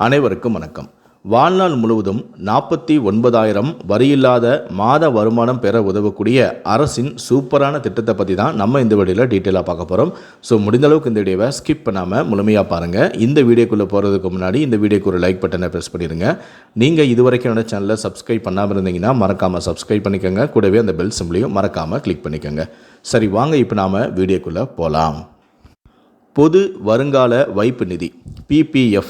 அனைவருக்கும் வணக்கம். வாழ்நாள் முழுவதும் 49,000 வரியில்லாத மாத வருமானம் பெற உதவக்கூடிய அரசின் சூப்பரான திட்டத்தை பற்றி தான் நம்ம இந்த வீடியோவில் டீட்டெயிலாக பார்க்க போகிறோம். ஸோ முடிந்த அளவுக்கு இந்த வீடியோவை ஸ்கிப் பண்ணாமல் முழுமையாக பாருங்கள். இந்த வீடியோக்குள்ளே போகிறதுக்கு முன்னாடி இந்த வீடியோக்கு ஒரு லைக் பட்டனை ப்ரெஸ் பண்ணிடுங்க. நீங்கள் இதுவரைக்கும் என்னோட சேனலை சப்ஸ்கிரைப் பண்ணாமல் இருந்தீங்கன்னா மறக்காமல் சப்ஸ்கிரைப் பண்ணிக்கோங்க. கூடவே அந்த பெல் சிம்பிளையும் மறக்காமல் கிளிக் பண்ணிக்கோங்க. சரி, வாங்க இப்போ நாம் வீடியோக்குள்ளே போகலாம். பொது வருங்கால வைப்பு நிதி PPF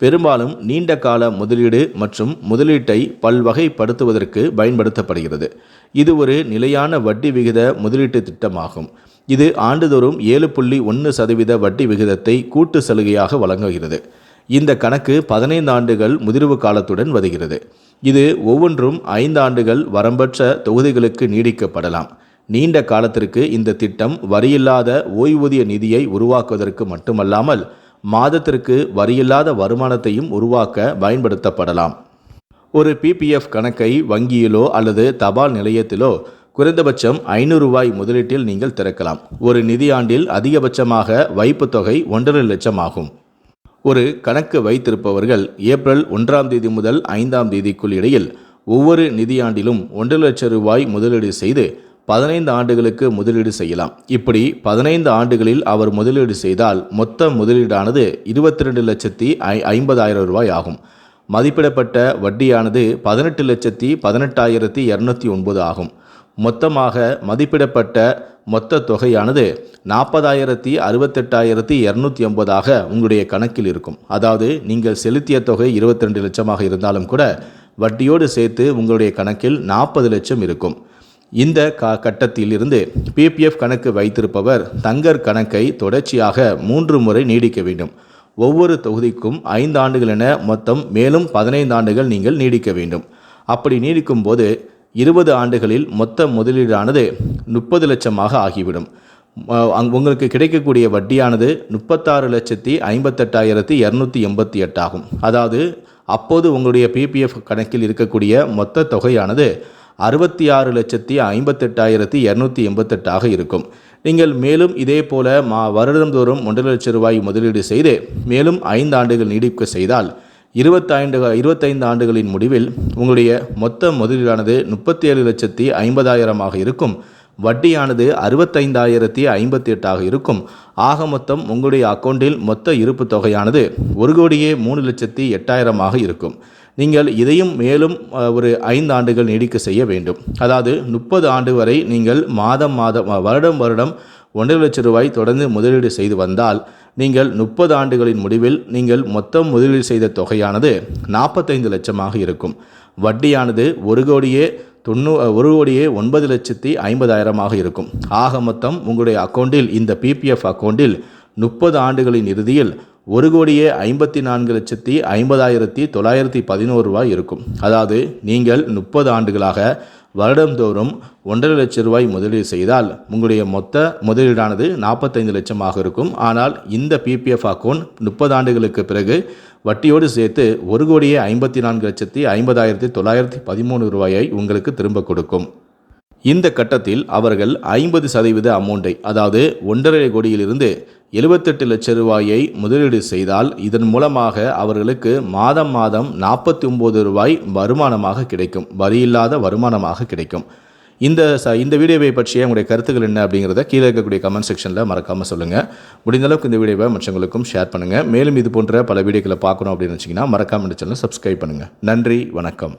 பெரும்பாலும் நீண்ட கால முதலீடு மற்றும் முதலீட்டை பல்வகைப்படுத்துவதற்கு பயன்படுத்தப்படுகிறது. இது ஒரு நிலையான வட்டி விகித முதலீட்டு திட்டமாகும். இது ஆண்டுதோறும் 7.1% வட்டி விகிதத்தை கூட்டு சலுகையாக வழங்குகிறது. இந்த கணக்கு 15 ஆண்டுகள் முதிர்வு காலத்துடன் வருகிறது. இது ஒவ்வொன்றும் 5 ஆண்டுகள் வரம்பற்ற தொகுதிகளுக்கு நீடிக்கப்படலாம். நீண்ட காலத்திற்கு இந்த திட்டம் வரியில்லாத ஓய்வூதிய நிதியை உருவாக்குவதற்கு மட்டுமல்லாமல் மாதத்திற்கு வரியில்லாத வருமானத்தையும் உருவாக்க பயன்படுத்தப்படலாம். ஒரு PPF கணக்கை வங்கியிலோ அல்லது தபால் நிலையத்திலோ குறைந்தபட்சம் ₹500 முதலீட்டில் நீங்கள் திறக்கலாம். ஒரு நிதியாண்டில் அதிகபட்சமாக வைப்பு தொகை 1.5 லட்சம் ஆகும். ஒரு கணக்கு வைத்திருப்பவர்கள் ஏப்ரல் 1ஆம் தேதி முதல் 5ஆம் தேதிக்குள் இடையில் ஒவ்வொரு நிதியாண்டிலும் ₹1 லட்சம் முதலீடு செய்து 15 ஆண்டுகளுக்கு முதலீடு செய்யலாம். இப்படி 15 ஆண்டுகளில் அவர் முதலீடு செய்தால் மொத்த முதலீடானது ₹22,50,000 ஆகும். மதிப்பிடப்பட்ட வட்டியானது ₹18,18,209 ஆகும். மொத்தமாக மதிப்பிடப்பட்ட மொத்த தொகையானது ₹40,68,280 உங்களுடைய கணக்கில் இருக்கும். அதாவது நீங்கள் செலுத்திய தொகை 22 லட்சமாக இருந்தாலும் கூட வட்டியோடு சேர்த்து உங்களுடைய கணக்கில் 40 லட்சம் இருக்கும். இந்த கட்டத்தில் இருந்து PPF கணக்கு வைத்திருப்பவர் தங்கர் கணக்கை தொடர்ச்சியாக 3 முறை நீடிக்க வேண்டும். ஒவ்வொரு தொகுதிக்கும் 5 ஆண்டுகள் என மொத்தம் மேலும் 15 ஆண்டுகள் நீங்கள் நீடிக்க வேண்டும். அப்படி நீடிக்கும் போது 20 ஆண்டுகளில் மொத்த முதலீடானது 30 லட்சமாக ஆகிவிடும். உங்களுக்கு கிடைக்கக்கூடிய வட்டியானது 36,58,288 ஆகும். அதாவது அப்போது உங்களுடைய PPF கணக்கில் இருக்கக்கூடிய மொத்த தொகையானது 66,58,288 ஆக இருக்கும். நீங்கள் மேலும் இதே போல வருடந்தோறும் ₹1 லட்சம் முதலீடு செய்து மேலும் 5 ஆண்டுகள் நீடிக்க செய்தால் 25 ஆண்டுகளின் முடிவில் உங்களுடைய மொத்த முதலீடானது 37,50,000 இருக்கும். வட்டியானது 65,058 இருக்கும். ஆக மொத்தம் உங்களுடைய அக்கௌண்டில் மொத்த இருப்பு தொகையானது ₹1,03,08,000 இருக்கும். நீங்கள் இதையும் மேலும் ஒரு 5 ஆண்டுகள் நீடிக்க செய்ய வேண்டும். அதாவது 30 ஆண்டு வரை நீங்கள் வருடம் ₹1 லட்சம் தொடர்ந்து முதலீடு செய்து வந்தால் நீங்கள் 30 ஆண்டுகளின் முடிவில் நீங்கள் மொத்தம் முதலீடு செய்த தொகையானது 45 லட்சமாக இருக்கும். வட்டியானது ₹1,09,50,000 இருக்கும். ஆக மொத்தம் உங்களுடைய அக்கௌண்டில் இந்த PPF அக்கௌண்டில் 30 ஆண்டுகளின் இறுதியில் ₹1,54,50,911 இருக்கும். அதாவது நீங்கள் 30 ஆண்டுகளாக வருடந்தோறும் ₹1.5 லட்சம் முதலீடு செய்தால் உங்களுடைய மொத்த முதலீடானது 45 லட்சமாக இருக்கும். ஆனால் இந்த PPF அக்கௌண்ட் 30 ஆண்டுகளுக்கு பிறகு வட்டியோடு சேர்த்து ₹1,54,50,913 உங்களுக்கு திரும்ப கொடுக்கும். இந்த கட்டத்தில் அவர்கள் 50% அமௌண்ட்டை, அதாவது ₹1.5 கோடியிலிருந்து ₹78 லட்சம் முதலீடு செய்தால் இதன் மூலமாக அவர்களுக்கு மாதம் ₹49 வருமானமாக கிடைக்கும். வரியில்லாத வருமானமாக கிடைக்கும். இந்த வீடியோவை பற்றிய உங்களுடைய கருத்துக்கள் என்ன அப்படிங்கிறத கீழே இருக்கக்கூடிய கமெண்ட் செக்ஷனில் மறக்காமல் சொல்லுங்கள். முடிந்த அளவுக்கு இந்த வீடியோவை மற்றவங்களுக்கும் ஷேர் பண்ணுங்கள். மேலும் இது போன்ற பல வீடியோக்களை பார்க்கணும் அப்படின்னு வச்சிங்கன்னா மறக்காமல் இந்த சேனலை சப்ஸ்கிரைப் பண்ணுங்கள். நன்றி, வணக்கம்.